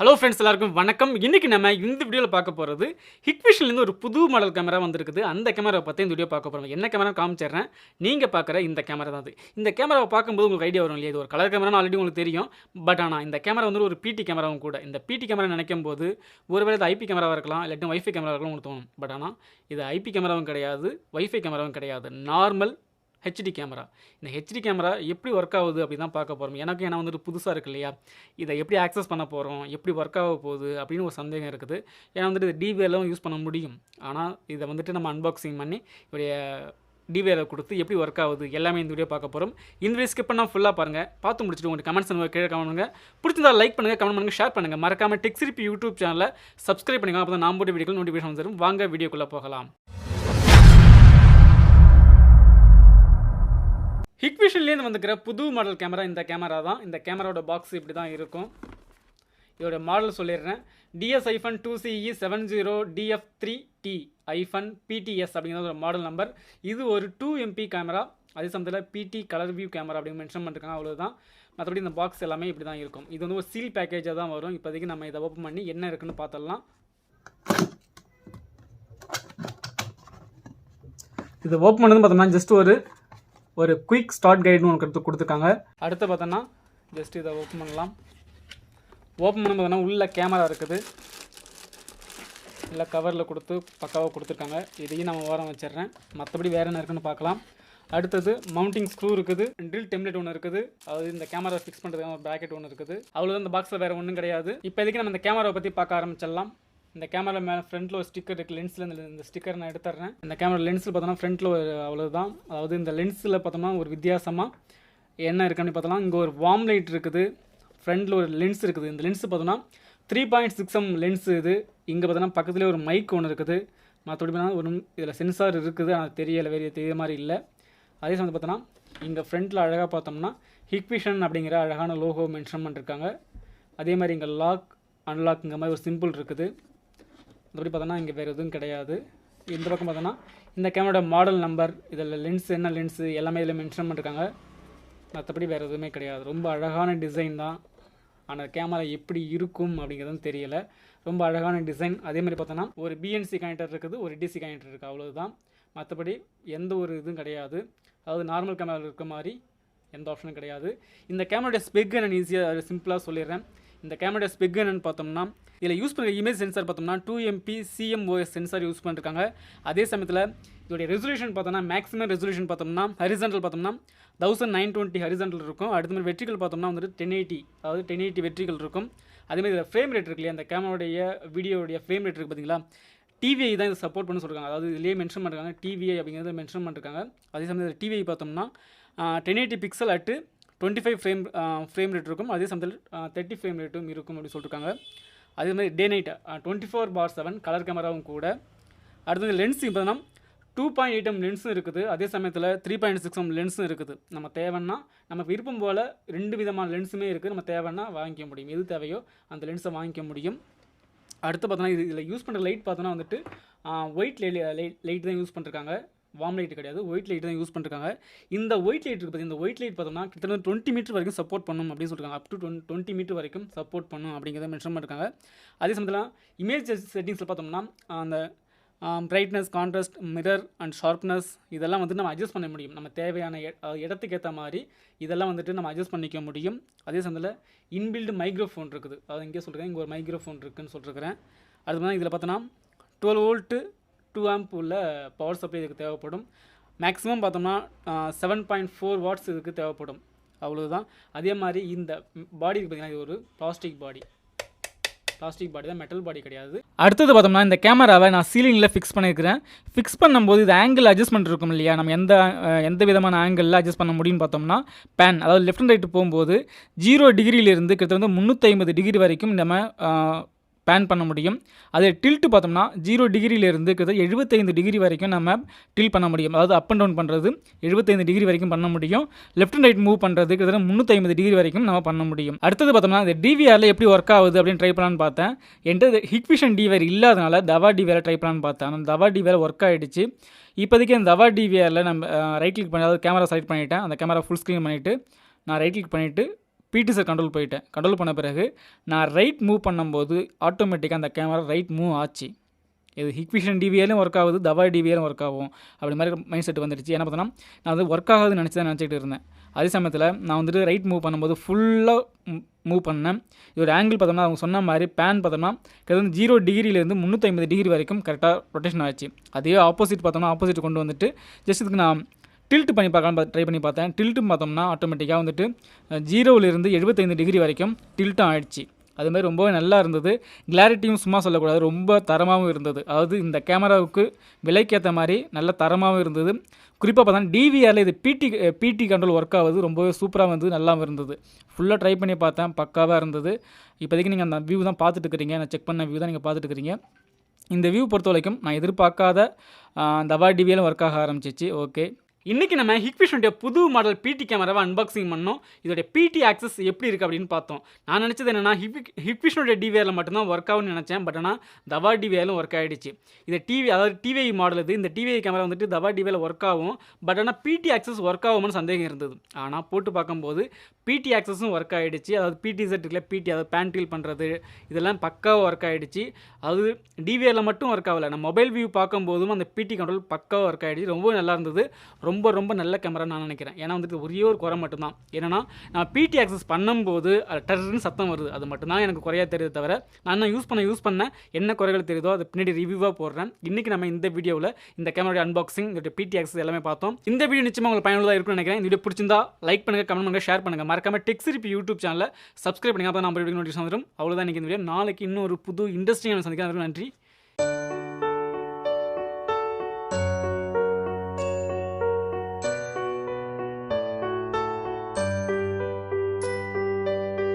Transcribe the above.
Hello friends, எல்லாருக்கும் வணக்கம். இன்றைக்கி நம்ம இந்த வீடியோவில் பார்க்க போகிறது ஹிக்விஷன்லேருந்து ஒரு புது மாடல் கேமரா வந்திருக்குது. அந்த கேமராவை பற்றி இந்த வீடியோ பார்க்க போகிறோம். என்ன கேமரா காமிச்சிடுறேன். நீங்கள் பார்க்குற இந்த கேமரா தான் அது. இந்த கேமராவை பார்க்கும்போது உங்களுக்கு ஐடியா வரும் இல்லையா, இது ஒரு கலர் கேமரான்னு ஆல்ரெடி உங்களுக்கு தெரியும். பட் ஆனால் இந்த கேமரா வந்து ஒரு பிடி கேமராவும் கூட. இந்த பிடி கேமரா நினைக்கும் போது ஒருவேளை இது ஐபி கேமராவாக இருக்கலாம், இல்லாட்டி வைஃபை கேமரா இருக்கலாம் உங்களுக்கு தோணும். பட் ஆனால் இது ஐபி கேமராவும் கிடையாது, வைஃபை கேமராவும் கிடையாது, நார்மல் ஹெச்டி கேமரா. இந்த ஹெச்டி கேமரா எப்படி ஒர்க் ஆகுது அப்படி தான் பார்க்க போகிறோம். எனக்கு ஏன்னா வந்துட்டு புதுசாக இருக்குது இல்லையா, இதை எப்படி ஆக்சஸ் பண்ண போகிறோம், எப்படி ஒர்க் ஆக போகுது அப்படின்னு ஒரு சந்தேகம் இருக்குது. ஏன்னா வந்துட்டு இது டிவிஎல்லாம் யூஸ் பண்ண முடியும். ஆனால் இதை வந்துட்டு நம்ம அன்பாக்சிங் பண்ணி இவருடைய டிவிஎல்லை கொடுத்து எப்படி ஒர்க் ஆகுது எல்லாமே இந்த வீடியோ பார்க்க போகிறோம். இந்த வீடியோ ஸ்கிப் பண்ணால் ஃபுல்லாக பாருங்கள். பார்த்து முடிச்சுட்டு உங்களுக்கு கமெண்ட்ஸ் கீழே கமெண்ட் பண்ணுங்கள். பிடிச்சிருந்தா லைக் பண்ணுங்கள், கமெண்ட் பண்ணுங்கள், ஷேர் பண்ணுங்கள். மறக்காமல் டெக்ஸ்இரிப்பி யூடியூப் சேனலை சப்ஸ்கிரைப் பண்ணிக்கோங்க. அப்போ தான் நான் போட்ட வீடியோக்கள் நோட்டிஃபிகேஷன் வந்துடும். வாங்க வீடியோக்குள்ளே போகலாம். ஹிக்விஷன்லேருந்து வந்துக்கிற புது மாடல் கேமரா இந்த கேமரா தான். இந்த கேமராவோட பாக்ஸ் இப்படி தான் இருக்கும். இதோட மாடல் சொல்லிடுறேன். DS-20DF3T-PTS அப்படிங்கிறது ஒரு மாடல் நம்பர். இது ஒரு 2MP கேமரா. அதே சமயத்தில் பிடி கலர் வியூ கேமரா அப்படின்னு மென்ஷன் பண்ணிருக்காங்க. அவ்வளோதான். மற்றபடி இந்த பாக்ஸ் எல்லாமே இப்படி தான் இருக்கும். இது வந்து ஒரு சீல் பேக்கேஜாக தான் வரும். இப்போதைக்கு நம்ம இதை ஓப்பன் பண்ணி என்ன இருக்குன்னு பார்த்துடலாம். இது ஓப்பன் பண்ணது பார்த்தோம்னா ஜஸ்ட் ஒரு குயிக் ஸ்டார்ட் கைடுன்னு ஒன்று கொடுத்துருக்காங்க. அடுத்து பார்த்தோன்னா ஜஸ்ட் இதை ஓப்பன் பண்ணலாம். ஓப்பன் பண்ணி பார்த்தோன்னா உள்ள கேமரா இருக்குது. இல்லை கவரில் கொடுத்து பக்காவாக கொடுத்துருக்காங்க. இதையும் நம்ம ஓரம் வச்சிடுறேன். மற்றபடி வேறு என்ன இருக்குன்னு பார்க்கலாம். அடுத்தது மவுண்டிங் ஸ்க்ரூ இருக்குது, ட்ரில் டெம்ப்ளேட் ஒன்று இருக்குது, அதாவது இந்த கேமரா ஃபிக்ஸ் பண்ணுறதுக்கான ஒரு ப்ராக்கெட் ஒன்று இருக்குது. அவ்வளோதான். இந்த பாக்ஸில் வேறு ஒன்றும் கிடையாது. இப்போதைக்கு நம்ம இந்த கேமராவை பற்றி பார்க்க ஆரம்பிச்சிடலாம். இந்த கேமரா மேலே ஃப்ரண்ட்டில் ஒரு ஸ்டிக்கர் இருக்குது. லென்ஸில் இந்த ஸ்டிக்கர் நான் எடுத்துறேன். இந்த கேமரா லென்ஸில் பார்த்தோம்னா ஃப்ரண்ட்டில் அவ்வளோதான். அதாவது இந்த லென்ஸில் பார்த்தோம்னா ஒரு வித்தியாசமாக என்ன இருக்குன்னு பார்த்தோம்னா இங்கே ஒரு வார்ம் லைட் இருக்குது. ஃப்ரண்ட்டில் ஒரு லென்ஸ் இருக்குது. இந்த லென்ஸ் பார்த்தோம்னா 3.6mm லென்ஸ் இது. இங்கே பார்த்தோன்னா பக்கத்துலேயே ஒரு மைக் ஒன்று இருக்குது. மற்றபடி ஒரு இதில் சென்சார் இருக்குது, ஆனால் தெரியலை, தெரிய மாதிரி இல்லை. அதே சமயம் பார்த்தோன்னா இங்கே ஃப்ரண்ட்டில் அழகாக பார்த்தோம்னா ஹிக்விஷன் அப்படிங்கிற அழகான லோகோ மென்ஷன் பண்ணிருக்காங்க. அதே மாதிரி இங்கே லாக் அன்லாக்குங்கிற மாதிரி ஒரு சிம்பிள் இருக்குது. அப்படி பார்த்தோன்னா இங்கே வேறு எதுவும் கிடையாது. இந்த பக்கம் பார்த்தோன்னா இந்த கேமரோட மாடல் நம்பர், இதில் லென்ஸ் என்ன லென்ஸு எல்லாமே இதில் மென்ஷன் பண்ணிருக்காங்க. மற்றபடி வேறு எதுவுமே கிடையாது. ரொம்ப அழகான டிசைன் தான். ஆனால் கேமரா எப்படி இருக்கும் அப்படிங்கிறதும் தெரியலை. ரொம்ப அழகான டிசைன். அதேமாதிரி பார்த்தோன்னா ஒரு பிஎன்சி கனெக்டர் இருக்குது, ஒரு டிசி கனெக்டர் இருக்குது, அவ்வளோதான். மற்றபடி எந்த ஒரு இதுவும் கிடையாது. அதாவது நார்மல் கேமராவில் இருக்க மாதிரி எந்த ஆப்ஷனும் கிடையாது. இந்த கேமரோட ஸ்பெக் என்னன்னு ஈஸியாக சிம்பிளாக சொல்லிடுறேன். இந்த கேமரோட ஸ்பெக் என்னன்னு பார்த்தோம்னா இதில் யூஸ் பண்ணுற இமேஜ் சென்சார் பார்த்தோம்னா 2MP CMOS சென்சார் யூஸ் பண்ணிருக்காங்க. அதே சமயத்தில் இதோடைய ரெசல்யூஷன் பார்த்தோம்னா மேக்ஸிமம் ரெசல்யூஷன் பார்த்தோம்னா ஹரிசாண்டல் பார்த்தோம்னா 1920 ஹரிசாண்டல் இருக்கும். அடுத்த மாதிரி வெற்றிகள் பார்த்தோம்னா வந்துட்டு 1080, அதாவது 1080 வெற்றிகள் இருக்கும். அதேமாதிரி இதில் ஃப்ரேம் ரேட் இருக்கு இல்லையா, அந்த கேமராவுடைய வீடியோடைய ஃப்ரேம் ரேட் இருக்குது பார்த்தீங்களா, டிவிஐ தான் இதை சப்போர்ட் பண்ண சொல்லியிருக்காங்க. அதாவது இதுலேயே மென்ஷன் பண்ணிருக்காங்க, டிவிஐ அப்படிங்கிறத மென்ஷன் பண்ணிருக்காங்க. அதே சமயத்தில் டிவிஐ பார்த்தோம்னா 1080 பிக்சல் அட்டு 25 ஃப்ரேம் ரேட் இருக்கும். அதே சமயத்தில் 30 ஃப்ரேம் ரேட்டும் இருக்கும் அப்படின்னு சொல்லியிருக்காங்க. அதே மாதிரி டே நைட் 24/7 கலர் கேமராவும் கூட. அடுத்தது லென்ஸ் பார்த்தோன்னா 2.8mm லென்ஸும் இருக்குது. அதே சமயத்தில் 3.6mm லென்ஸும் இருக்குது. நம்ம தேவைன்னா நம்ம விருப்பம் போல் 2 விதமான லென்ஸுமே இருக்குது. நம்ம தேவைன்னா வாங்கிக்க முடியும். எது தேவையோ அந்த லென்ஸை வாங்கிக்க முடியும். அடுத்து பார்த்தோன்னா இதில் யூஸ் பண்ணுற லைட் பார்த்தோன்னா வந்துட்டு ஒயிட் லைட் தான் யூஸ் பண்ணிருக்காங்க. வார்ம் லைட் கிடையாது, ஒயிட் லைட் தான் யூஸ் பண்ணிருக்காங்க. இந்த ஒயிட் லைட் இருக்குது. இந்த ஒயிட் லைட் பார்த்தோம்னா கிட்டத்தட்ட 20 மீட்டர் வரைக்கும் சப்போர்ட் பண்ணும் அப்படின்னு சொல்லியிருக்காங்க. அப் டு 20 மீட்டர் வரைக்கும் சப்போர்ட் பண்ணும் அப்படிங்கிறத மென்ஷன் பண்ணிருக்காங்க. அதே சமயத்தில் இமேஜ் செட்டிங்ஸில் பார்த்தோம்னா அந்த brightness, contrast, mirror and sharpness இதெல்லாம் வந்துட்டு நம்ம அட்ஜஸ்ட் பண்ண முடியும். நம்ம தேவையான இடத்துக்கு ஏற்ற மாதிரி இதெல்லாம் வந்துட்டு நம்ம அட்ஜஸ்ட் பண்ணிக்க முடியும். அதே சமயத்தில் இன்பில்டு மைக்ரோஃபோன் இருக்குது. அதாவது இங்கே சொல்கிறேன், இங்கே ஒரு மைக்ரோஃபோன் இருக்குதுன்னு சொல்லிருக்கிறேன். அது மாதிரி இதில் பார்த்தோன்னா 12 வோல்ட்டு 2 ஆம்ப் உள்ள பவர் சப்ளை இதுக்கு தேவைப்படும். மேக்ஸிமம் பார்த்தோம்னா 7.4 வாட்ஸ் இதுக்கு தேவைப்படும். அவ்வளோதான். அதே மாதிரி இந்த பாடி பார்த்திங்கன்னா இது ஒரு பிளாஸ்டிக் பாடி தான், மெட்டல் பாடி கிடையாது. அடுத்தது பார்த்தோம்னா இந்த கேமராவை நான் சீலிங்கில் ஃபிக்ஸ் பண்ணியிருக்கிறேன். ஃபிக்ஸ் பண்ணும்போது இது ஆங்கிள் அட்ஜஸ்ட்மெண்ட் இருக்கும் இல்லையா, நம்ம எந்த விதமான ஆங்கிளில் அட்ஜஸ்ட் பண்ண முடியும்னு பார்த்தோம்னா பேன், அதாவது லெஃப்ட் அண்ட் ரைட்டு போகும்போது 0 டிகிரியிலிருந்து கிட்டத்தட்ட 350 டிகிரி வரைக்கும் நம்ம பேன் பண்ண முடியும். அதே டில்ட்டு பார்த்தோம்னா 0 டிகிரியிலேருந்து கிட்டத்தட்ட 75 டிகிரி வரைக்கும் நம்ம டில் பண்ண முடியும். அதாவது அப் அண்ட் டவுன் பண்ணுறது 75 டிகிரி வரைக்கும் பண்ண முடியும். லெஃப்ட் அண்ட் ரைட் மூவ் பண்ணுறது கிட்டத்தட்ட 350 டிகிரி வரைக்கும் நம்ம பண்ண முடியும். அடுத்தது பார்த்தோம்னா இந்த டிவிஆரில் எப்படி ஒர்க் ஆகுது அப்படின்னு ட்ரை பண்ணலான்னு பார்த்தேன். என்கிட்ட ஹிக்விஷன் டிவிஆர் இல்லாதனால தவா டிவிஆரை ட்ரை பண்ணலான்னு பார்த்தேன். அந்த தவா டிவிஆர் ஒர்க் ஆகிடுச்சு. இப்போதைக்கு அந்த தவா டிவிஆரில் நம்ம ரைட் கிளிக் பண்ணி, அதாவது கேமரா செலக்ட் பண்ணிவிட்டேன். அந்த கேமரா ஃபுல் ஸ்க்ரீன் பண்ணிவிட்டு நான் ரைட் கிளிக் பண்ணிவிட்டு பிடிசர் கண்ட்ரோல் போயிட்டேன். கண்ட்ரோல் பண்ண பிறகு நான் ரைட் மூவ் பண்ணும்போது ஆட்டோமேட்டிக்காக அந்த கேமரா ரைட் மூவ் ஆச்சு. இது ஹிக்விஷன் டிவிஏலும் ஒர்க் ஆகுது, தவாய் டிவிஏலும் ஒர்க் ஆகும் அப்படி மாதிரி மைண்ட் செட் வந்துடுச்சு. ஏன்னா பார்த்தோன்னா நான் வந்து ஒர்க் ஆகாதுன்னு நினச்சிட்டு இருந்தேன். அதே சமயத்தில் நான் வந்துட்டு ரைட் மூவ் பண்ணும்போது ஃபுல்லாக மூவ் பண்ணேன். இதோட ஆங்கிள் பார்த்தோம்னா அவங்க சொன்ன மாதிரி பேன் பார்த்தோம்னா கிட்டத்தட்ட 0 டிகிரிலேருந்து 350 டிகிரி வரைக்கும் கரெக்டாக ரொட்டேஷன் ஆச்சு. அதே ஆப்போசிட் பார்த்தோம்னா ஆப்போசிட் கொண்டு வந்துட்டு ஜஸ்ட் இதுக்கு நான் டில்ட் பண்ணி பார்க்கலாம் ட்ரை பண்ணி பார்த்தேன். டில்ட்டும் பார்த்தோம்னா ஆட்டோமேட்டிக்காக வந்துட்டு 0லேருந்து 75 டிகிரி வரைக்கும் டில்ட்டும் ஆயிடுச்சு. அதுமாதிரி ரொம்பவே நல்லா இருந்தது. கிளாரிட்டியும் சும்மா சொல்லக்கூடாது, ரொம்ப தரமாகவும் இருந்தது. அதாவது இந்த கேமராவுக்கு விலைக்கேற்ற மாதிரி நல்ல தரமாகவும் இருந்தது. குறிப்பாக பார்த்தா டிவிஆரில் இது பிடி கண்ட்ரோல் ஒர்க் ஆகுது, ரொம்பவே சூப்பராக வந்து நல்லாவும் இருந்தது. ஃபுல்லாக ட்ரை பண்ணி பார்த்தேன், பக்காவாக இருந்தது. இப்போதைக்கு நீங்கள் அந்த வியூ தான் பார்த்துட்டு இருக்கிறீங்க, நான் செக் பண்ண வியூ தான் நீங்கள் பார்த்துட்டு இருக்கிறீங்க. இந்த வியூ பொறுத்த வரைக்கும் நான் எதிர்பார்க்காத தவாய் டிவியிலும் ஒர்க் ஆக ஆரம்பிச்சிச்சு. ஓகே, இன்றைக்கி நம்ம ஹிக்விஷனுடைய புது மாடல் பிடி கேமராவை அன்பாக்சிங் பண்ணோம். இதோடைய பிடி ஆக்சஸ் எப்படி இருக்குது அப்படின்னு பார்த்தோம். நான் நினச்சது என்னென்னா ஹிக்விஷனுடைய டிவிஆரில் மட்டும்தான் ஒர்க் ஆகும்னு நினச்சேன். பட் ஆனால் தவா டிவிஆரிலும் ஒர்க் ஆகிடுச்சு. இது அதாவது டிவிஐ மாடல் இது. இந்த டிவிஐ கேமரா வந்துட்டு தவா டிவியில் ஒர்க் ஆகும். பட் ஆனால் பிடி ஆக்சஸ் ஒர்க் ஆகும்னு சந்தேகம் இருந்தது. ஆனால் போட்டு பார்க்கும்போது பிடி ஆக்சஸும் ஒர்க் ஆகிடுச்சு. அதாவது பிடிசெட் இருக்குல்ல, பிடி அதாவது பேன்டீல் பண்ணுறது இதெல்லாம் பக்காவாக ஒர்க் ஆகிடுச்சு. அதாவது டிவிஆரில் மட்டும் ஒர்க் ஆகலை, நம்ம மொபைல் வியூ பார்க்கும்போதும் அந்த பிடி கண்ட்ரோல் பக்காவாக ஒர்க் ஆகிடுச்சு. ரொம்ப நல்லா இருந்தது. ரொம்ப ரொம்ப நல்ல கேமரா நான் நினைக்கிறேன். ஏன்னா வந்துட்டு ஒரே ஒரு குறை மட்டும்தான், என்னன்னா நான் பிடி ஆக்சஸ் பண்ணும்போது டர்ன்னு சத்தம் வருது. அது மட்டும்தான் எனக்கு குறையாக தெரியுது. தவிர நான் யூஸ் பண்ண என்ன குறைகள் தெரியுதோ அது பின்னாடி ரிவ்யூவாக போடுறேன். இன்றைக்கி நம்ம இந்த வீடியோவில் இந்த கேமராவுடைய அன்பாக்சிங், இதோட பிடி ஆக்சஸ் எல்லாமே பார்த்தோம். இந்த வீடியோ நிச்சயமாக உங்களுக்கு பயனுள்ளதாக இருக்கும்னு நினைக்கிறேன். இந்த வீடியோ பிடிச்சிருந்தா லைக் பண்ணுங்கள், கமெண்ட் பண்ணுங்கள், ஷேர் பண்ணுங்கள். மறக்காம டெக்ஸ்இரிப்பி யூடியூப் சேனலை சப்ஸ்கிரைப் பண்ணுங்க. அப்போ நம்ம வீடியோ நோட்டிஃபிகேஷன் வந்துடும். அவ்வளோதான் இன்றைக்கி இந்த வீடியோ. நாளைக்கு இன்னொரு புது இன்ட்ரெஸ்டிங்கான சந்திக்கிறேன். நன்றி.